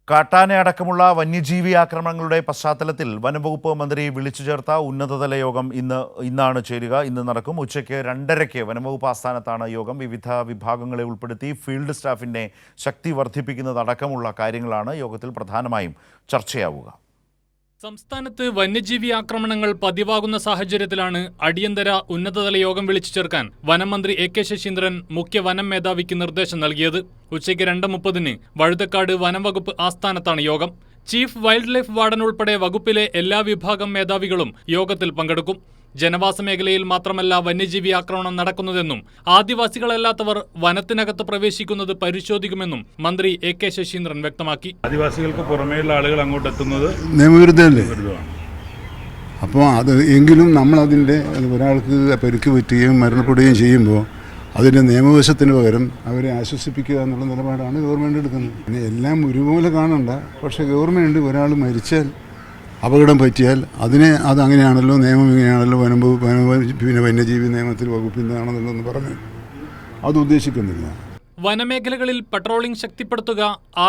കാട്ടാനയടക്കമുള്ള വന്യജീവി ആക്രമണങ്ങളുടെ പശ്ചാത്തലത്തിൽ വനംവകുപ്പ് മന്ത്രി വിളിച്ചു ചേർത്ത ഉന്നതതല യോഗം ഇന്നാണ് ചേരുക. ഇന്ന് നടക്കും. ഉച്ചയ്ക്ക് 2:30 വനംവകുപ്പ് ആസ്ഥാനത്താണ് യോഗം. വിവിധ വിഭാഗങ്ങളെ ഉൾപ്പെടുത്തി ഫീൽഡ് സ്റ്റാഫിന്റെ ശക്തി വർദ്ധിപ്പിക്കുന്നതടക്കമുള്ള കാര്യങ്ങളാണ് യോഗത്തിൽ പ്രധാനമായും ചർച്ചയാവുക. സംസ്ഥാനത്ത് വന്യജീവി ആക്രമണങ്ങൾ പതിവാകുന്ന സാഹചര്യത്തിലാണ് അടിയന്തര ഉന്നതതല യോഗം വിളിച്ചു ചേർക്കാൻ വനം മന്ത്രി എ.കെ. ശശീന്ദ്രൻ മുഖ്യ വനം മേധാവിക്ക് നിർദ്ദേശം നൽകിയത്. ഉച്ചയ്ക്ക് 2:30 വഴുതക്കാട് വനം വകുപ്പ് ആസ്ഥാനത്താണ് യോഗം. ചീഫ് വൈൽഡ് ലൈഫ് വാർഡൻ ഉൾപ്പെടെ വകുപ്പിലെ എല്ലാ വിഭാഗം മേധാവികളും യോഗത്തിൽ പങ്കെടുക്കും. ജനവാസ മേഖലയിൽ മാത്രമല്ല വന്യജീവി ആക്രമണം നടക്കുന്നതെന്നും ആദിവാസികളല്ലാത്തവർ വനത്തിനകത്ത് പ്രവേശിക്കുന്നത് പരിശോധിക്കുമെന്നും മന്ത്രി എ.കെ. ശശീന്ദ്രൻ വ്യക്തമാക്കി. ആദിവാസികൾക്ക് പുറമേയുള്ള ആളുകൾ അങ്ങോട്ട് എത്തുന്നത് നിയമവിരുദ്ധമല്ലേ? അപ്പോൾ അത് എങ്കിലും നമ്മളതിൻ്റെ ഒരാൾക്ക് പരിക്ക് പറ്റുകയും മരണപ്പെടുകയും ചെയ്യുമ്പോൾ അതിൻ്റെ നിയമവശത്തിന് പകരം അവരെ ആശ്വസിപ്പിക്കുക എന്നുള്ള നിലപാടാണ് ഗവൺമെൻറ് എടുക്കുന്നത്. പിന്നെ എല്ലാം ഒരുപോലെ കാണണ്ട. പക്ഷേ ഗവൺമെൻറ് ഒരാൾ മരിച്ചാൽ, അപകടം പറ്റിയാൽ അതങ്ങനെയാണല്ലോ, നിയമം ഇങ്ങനെയാണല്ലോ, പിന്നെ വന്യജീവി നിയമത്തിൽ വകുപ്പിൻ്റെയാണെന്നുള്ളതെന്ന് പറഞ്ഞ് അത് ഉദ്ദേശിക്കുന്നില്ല. വനമേഖലകളിൽ പട്രോളിംഗ് ശക്തിപ്പെടുത്തുക,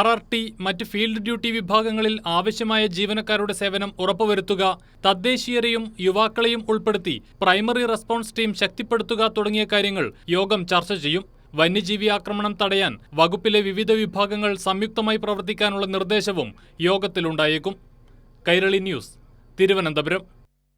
RRT, മറ്റ് ഫീൽഡ് ഡ്യൂട്ടി വിഭാഗങ്ങളിൽ ആവശ്യമായ ജീവനക്കാരുടെ സേവനം ഉറപ്പുവരുത്തുക, തദ്ദേശീയരെയും യുവാക്കളെയും ഉൾപ്പെടുത്തി പ്രൈമറി റെസ്പോൺസ് ടീം ശക്തിപ്പെടുത്തുക തുടങ്ങിയ കാര്യങ്ങൾ യോഗം ചർച്ച ചെയ്യും. വന്യജീവി ആക്രമണം തടയാൻ വകുപ്പിലെ വിവിധ വിഭാഗങ്ങൾ സംയുക്തമായി പ്രവർത്തിക്കാനുള്ള നിർദ്ദേശവും യോഗത്തിലുണ്ടായേക്കും. കൈരളി ന്യൂസ്, തിരുവനന്തപുരം.